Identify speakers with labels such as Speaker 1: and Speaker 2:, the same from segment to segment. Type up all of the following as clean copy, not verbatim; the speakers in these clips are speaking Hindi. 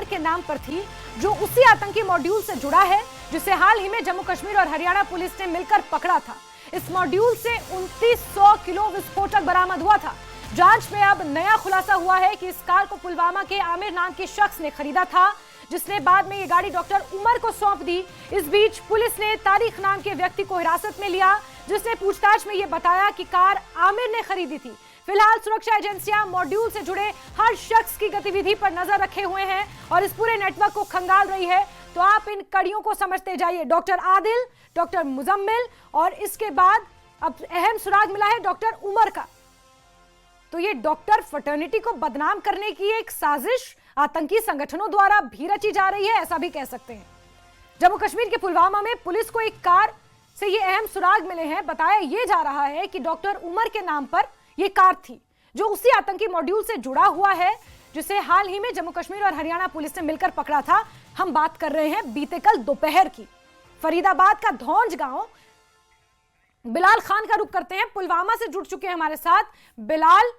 Speaker 1: उमर के नाम पर थी, जो उसी आतंकी मॉड्यूल से जुड़ा है जिसे हाल ही में जम्मू कश्मीर और हरियाणा पुलिस ने मिलकर पकड़ा था। इस मॉड्यूल से 2900 किलो विस्फोटक बरामद हुआ था। जांच में अब नया खुलासा हुआ है कि इस कार को पुलवामा के आमिर नाम के शख्स ने खरीदा था, जिसने बाद में ये गाड़ी डॉक्टर उमर को सौंप दी। इस बीच पुलिस ने तारिक नाम के व्यक्ति को हिरासत में लिया, जिसने पूछताछ में ये बताया कि कार आमिर ने खरीदी थी। फिलहाल सुरक्षा एजेंसियां मॉड्यूल से जुड़े हर शख्स की गतिविधि पर नजर रखे हुए हैं और इस पूरे नेटवर्क को खंगाल रही है। तो आप इन कड़ियों को समझते जाइए। डॉक्टर आदिल, डॉक्टर मुजम्मिल और इसके बाद अब अहम सुराग मिला है डॉक्टर उमर का। तो ये डॉक्टर फ्रेटर्निटी को बदनाम करने की एक साजिश आतंकी संगठनों द्वारा भी रची जा रही है, ऐसा भी कह सकते हैं। जम्मू कश्मीर के पुलवामा में पुलिस को एक कार से ये अहम सुराग मिले हैं। बताया ये जा रहा है कि डॉक्टर उमर के नाम पर ये कार थी, जो उसी आतंकी मॉड्यूल से जुड़ा हुआ है जिसे हाल ही में जम्मू कश्मीर और हरियाणा पुलिस ने मिलकर पकड़ा था। हम बात कर रहे हैं बीते कल दोपहर की। फरीदाबाद का धौंज गांव। बिलाल खान का रुख करते हैं, पुलवामा से जुड़ चुके हैं हमारे साथ। बिलाल,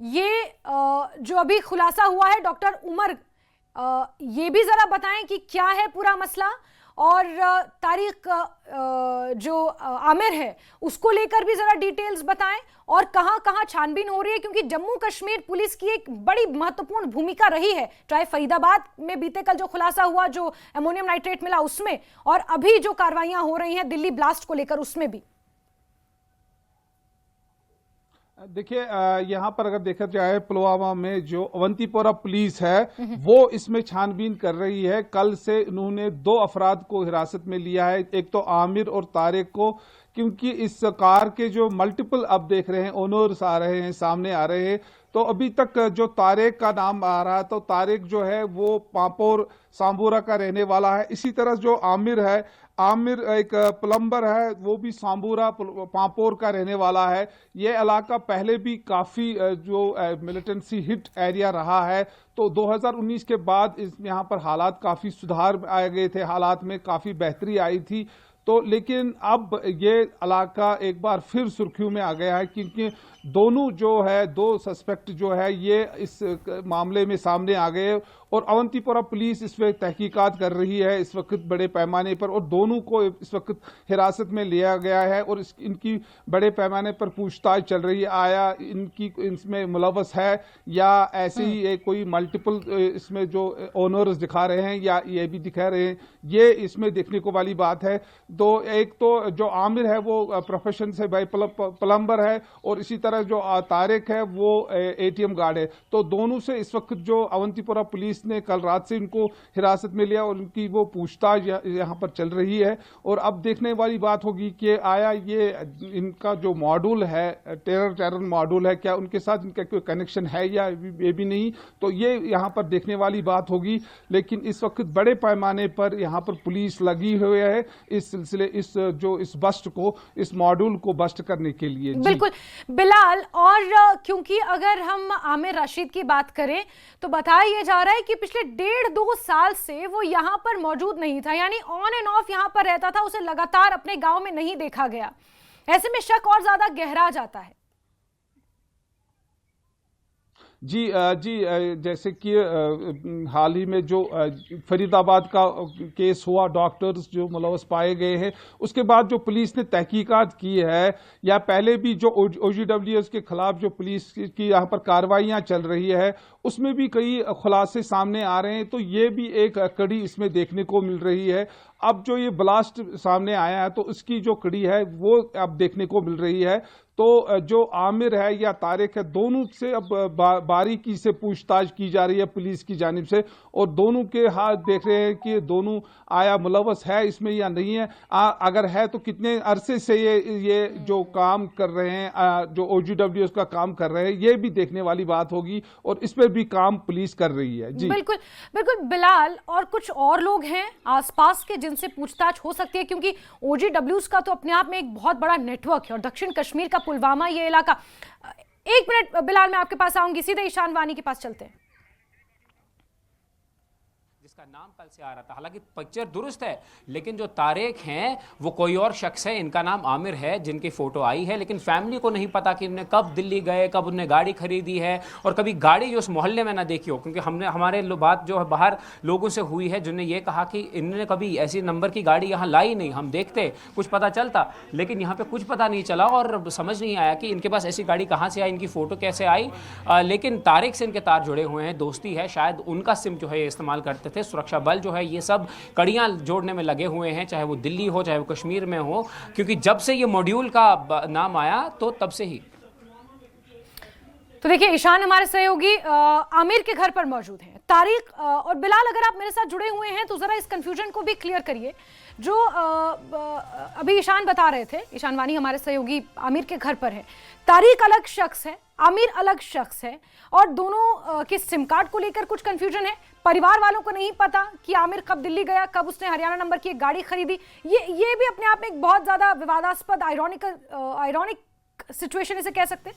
Speaker 1: ये जो अभी खुलासा हुआ है डॉक्टर उमर, ये भी जरा बताएं कि क्या है पूरा मसला, और तारिक जो आमिर है उसको लेकर भी जरा डिटेल्स बताएं, और कहां कहां छानबीन हो रही है, क्योंकि जम्मू कश्मीर पुलिस की एक बड़ी महत्वपूर्ण भूमिका रही है, चाहे फरीदाबाद में बीते कल जो खुलासा हुआ, जो अमोनियम नाइट्रेट मिला उसमें, और अभी जो कार्रवाइयां हो रही हैं दिल्ली ब्लास्ट को लेकर उसमें भी।
Speaker 2: देखिए, यहाँ पर अगर देखा जाए पुलवामा में जो अवंतीपोरा पुलिस है वो इसमें छानबीन कर रही है। कल से उन्होंने 2 अफराद को हिरासत में लिया है, एक तो आमिर और तारिक को, क्योंकि इस कार के जो मल्टीपल अब देख रहे हैं ओनर्स आ रहे हैं, सामने आ रहे हैं। तो अभी तक जो तारिक का नाम आ रहा है, तो तारिक जो है वो पांपोर सांबूरा का रहने वाला है। इसी तरह जो आमिर है, आमिर एक प्लम्बर है, वो भी सांबूरा पांपोर का रहने वाला है। ये इलाका पहले भी काफ़ी जो मिलिटेंसी हिट एरिया रहा है। तो 2019 के बाद यहाँ पर हालात काफ़ी सुधार आ गए थे, हालात में काफ़ी बेहतरी आई थी। तो लेकिन अब ये इलाका एक बार फिर सुर्खियों में आ गया है, क्योंकि दोनों जो है 2 सस्पेक्ट जो है ये इस मामले में सामने आ गए, और अवंतीपोरा पुलिस इस वक्त तहकीकात कर रही है इस वक्त बड़े पैमाने पर, और दोनों को इस वक्त हिरासत में लिया गया है और इनकी बड़े पैमाने पर पूछताछ चल रही है। आया इनकी इसमें मुलव्वस है या ऐसे ही एक कोई मल्टीपल इसमें जो ओनर्स दिखा रहे हैं या ये भी दिखा रहे हैं, ये इसमें देखने को वाली बात है। तो एक तो जो आमिर है वो प्रोफेशन से भाई प्लम्बर है, और इसी तरह जो तारिक है वो एटीएम गार्ड है। तो दोनों से इस वक्त जो अवंतीपोरा पुलिस ने कल रात से इनको हिरासत में लिया और उनकी वो पूछताछ यहाँ पर चल रही है। और अब देखने वाली बात होगी कि आया ये इनका जो मॉड्यूल है टेरर मॉड्यूल है, क्या उनके साथ इनका कोई कनेक्शन है या ये भी नहीं, तो ये यहाँ पर देखने वाली बात होगी। लेकिन इस वक्त बड़े पैमाने पर यहाँ पर पुलिस लगी हुई है इस सिलसिले इस बस्ट को, इस मॉड्यूल को बस्ट करने के लिए।
Speaker 1: बिल्कुल बिलाल, और क्योंकि अगर हम आमिर रशीद की बात करें तो बताया यह जा रहा है कि पिछले 1.5-2 साल से वो यहाँ पर मौजूद नहीं था, यानी ऑन एंड ऑफ यहाँ पर रहता था, उसे लगातार अपने गांव में नहीं देखा गया। ऐसे में शक और ज्यादा गहरा जाता है।
Speaker 2: जी जैसे कि हाल ही में जो फरीदाबाद का केस हुआ, डॉक्टर्स जो मुलव्वस पाए गए हैं, उसके बाद जो पुलिस ने तहकीकात की है, या पहले भी जो OGWS के खिलाफ जो पुलिस की यहाँ पर कार्रवाइयाँ चल रही है, उसमें भी कई खुलासे सामने आ रहे हैं। तो ये भी एक कड़ी इसमें देखने को मिल रही है। अब जो ये ब्लास्ट सामने आया है तो उसकी जो कड़ी है वो अब देखने को मिल रही है। तो जो आमिर है या तारिक है, दोनों से अब बारीकी से पूछताछ की जा रही है पुलिस की जानिब से, और दोनों के हाथ देख रहे हैं कि दोनों आया मुलव्वस है इसमें या नहीं है। अगर है तो कितने अरसे से ये जो काम कर रहे हैं, जो OGWS का काम कर रहे हैं, ये भी देखने वाली बात होगी, और इस पर भी काम पुलिस कर रही है। जी
Speaker 1: बिल्कुल बिल्कुल बिलाल, और कुछ और लोग हैं आसपास के जिनसे पूछताछ हो सकती है, क्योंकि OGWS का तो अपने आप में एक बहुत बड़ा नेटवर्क है, और दक्षिण कश्मीर का पुलवामा ये इलाका। 1 मिनट बिलाल, मैं आपके पास आऊंगी, सीधे ईशान वानी के पास चलते हैं।
Speaker 3: जिसका नाम कल से आ रहा था। हालांकि पिक्चर दुरुस्त है, लेकिन जो तारिक हैं वो कोई और शख्स है। इनका नाम आमिर है, जिनकी फोटो आई है, लेकिन फैमिली को नहीं पता कि उन्हें कब दिल्ली गए, कब उन्हें गाड़ी खरीदी है, और कभी गाड़ी जो उस मोहल्ले में ना देखी हो। क्योंकि हमारे बात जो है बाहर लोगों से हुई है, जिन्होंने ये कहा कि इन्होंने कभी ऐसी नंबर की गाड़ी यहाँ लाई नहीं, हम देखते कुछ पता चलता, लेकिन यहाँ पे कुछ पता नहीं चला और समझ नहीं आया कि इनके पास ऐसी गाड़ी कहाँ से आई, इनकी फ़ोटो कैसे आई। लेकिन तारिक से इनके तार जुड़े हुए हैं, दोस्ती है, शायद उनका सिम जो है ये इस्तेमाल करते थे। सुरक्षा बल जो है ये सब कड़ियाँ जोड़ने में लगे हुए हैं, चाहे वो दिल्ली हो चाहे वो कश्मीर में हो, क्योंकि जब से ये मॉड्यूल का नाम आया तो तब से ही।
Speaker 1: तो देखिए, ईशान हमारे सहयोगी आमिर के घर पर मौजूद हैं। तारिक और बिलाल, अगर आप मेरे साथ जुड़े हुए हैं तो जरा इस कंफ्यूजन को भी क्लियर करिए। जो अभी ईशान बता रहे थे, ईशान वानी हमारे सहयोगी आमिर के घर पर है। तारिक अलग शख्स है, आमिर अलग शख्स है, और दोनों के सिम कार्ड को लेकर कुछ कंफ्यूजन है। परिवार वालों को नहीं पता कि आमिर कब दिल्ली गया, कब उसने हरियाणा नंबर की एक गाड़ी खरीदी। ये भी अपने आप में एक बहुत ज्यादा विवादास्पद आयरॉनिक सिचुएशन इसे कह सकते हैं।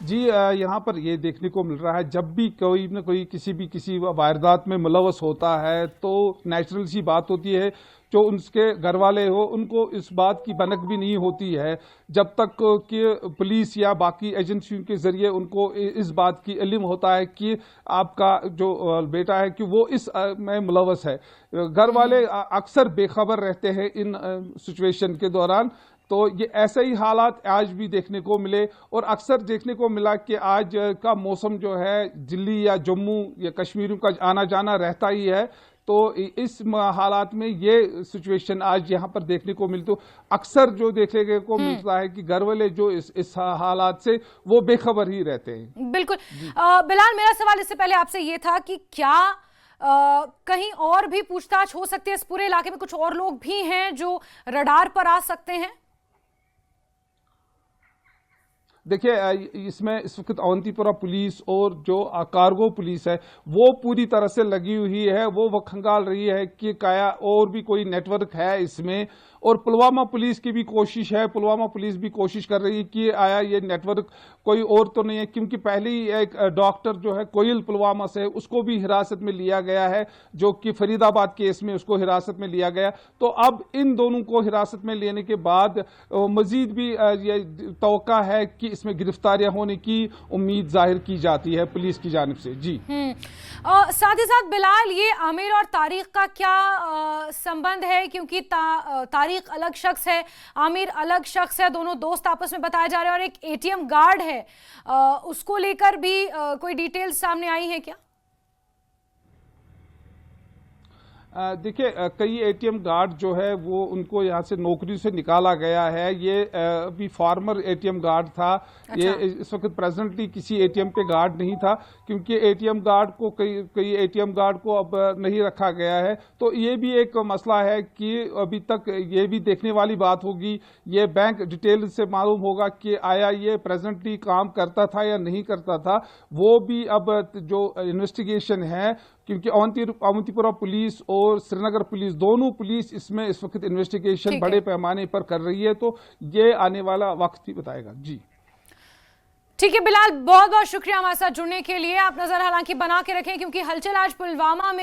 Speaker 2: जी, यहाँ पर ये देखने को मिल रहा है, जब भी कोई न कोई किसी वारदात में मुलव्वस होता है तो नेचुरल सी बात होती है, जो उनके घर वाले हो उनको इस बात की भनक भी नहीं होती है जब तक कि पुलिस या बाकी एजेंसियों के जरिए उनको इस बात की इल्म होता है कि आपका जो बेटा है कि वो इस में मुलव्वस है। घर वाले अक्सर बेखबर रहते हैं इन सिचुएशन के दौरान। तो ये ऐसे ही हालात आज भी देखने को मिले, और अक्सर देखने को मिला कि आज का मौसम जो है दिल्ली या जम्मू या कश्मीर का आना जाना रहता ही है। तो इस हालात में ये सिचुएशन आज यहाँ पर देखने को मिलती, तो अक्सर जो देखने को मिलता है कि घर वाले जो इस हालात से वो बेखबर ही रहते हैं।
Speaker 1: बिल्कुल। बिलाल, मेरा सवाल इससे पहले आपसे ये था कि क्या कहीं और भी पूछताछ हो सकती है? इस पूरे इलाके में कुछ और लोग भी हैं जो रडार पर आ सकते हैं?
Speaker 2: देखिए, इसमें इस वक्त अवंतीपुरा पुलिस और जो कार्गो पुलिस है वो पूरी तरह से लगी हुई है। वो खंगाल रही है कि क्या और भी कोई नेटवर्क है इसमें, और पुलवामा पुलिस की भी कोशिश है, पुलवामा पुलिस भी कोशिश कर रही है कि आया ये नेटवर्क कोई और तो नहीं है। क्योंकि पहले ही एक डॉक्टर जो है कोयल पुलवामा से, उसको भी हिरासत में लिया गया है, जो कि फरीदाबाद केस में उसको हिरासत में लिया गया। तो अब इन दोनों को हिरासत में लेने के बाद मजीद भी ये तवक्का है कि इसमें गिरफ्तारियां होने की उम्मीद जाहिर की जाती है पुलिस की जानिब से। जी,
Speaker 1: साथ ही साथ बिलाल, ये आमिर और तारिक का क्या संबंध है? क्योंकि तारिक अलग शख्स है, आमिर अलग शख्स है, दोनों दोस्त आपस में बताए जा रहे हैं, और एक एटीएम गार्ड है, उसको लेकर भी कोई डिटेल्स सामने आई है क्या?
Speaker 2: देखिए, कई एटीएम गार्ड जो है वो उनको यहाँ से नौकरी से निकाला गया है। ये अभी फॉर्मर एटीएम गार्ड था। अच्छा। ये इस वक्त प्रेजेंटली किसी एटीएम पे गार्ड नहीं था, क्योंकि एटीएम गार्ड को कई एटीएम गार्ड को अब नहीं रखा गया है। तो ये भी एक मसला है कि अभी तक ये भी देखने वाली बात होगी, ये बैंक डिटेल से मालूम होगा कि आया ये प्रेजेंटली काम करता था या नहीं करता था। वो भी अब जो इन्वेस्टिगेशन है, क्योंकि अवंतीपुरा पुलिस और श्रीनगर पुलिस, दोनों पुलिस इसमें इस वक्त इन्वेस्टिगेशन बड़े पैमाने पर कर रही है। तो ये आने वाला वक्त ही बताएगा। जी,
Speaker 1: ठीक है बिलाल, बहुत बहुत शुक्रिया हमारे साथ जुड़ने के लिए। आप नजर हालांकि बना के रखें, क्योंकि हलचल आज पुलवामा में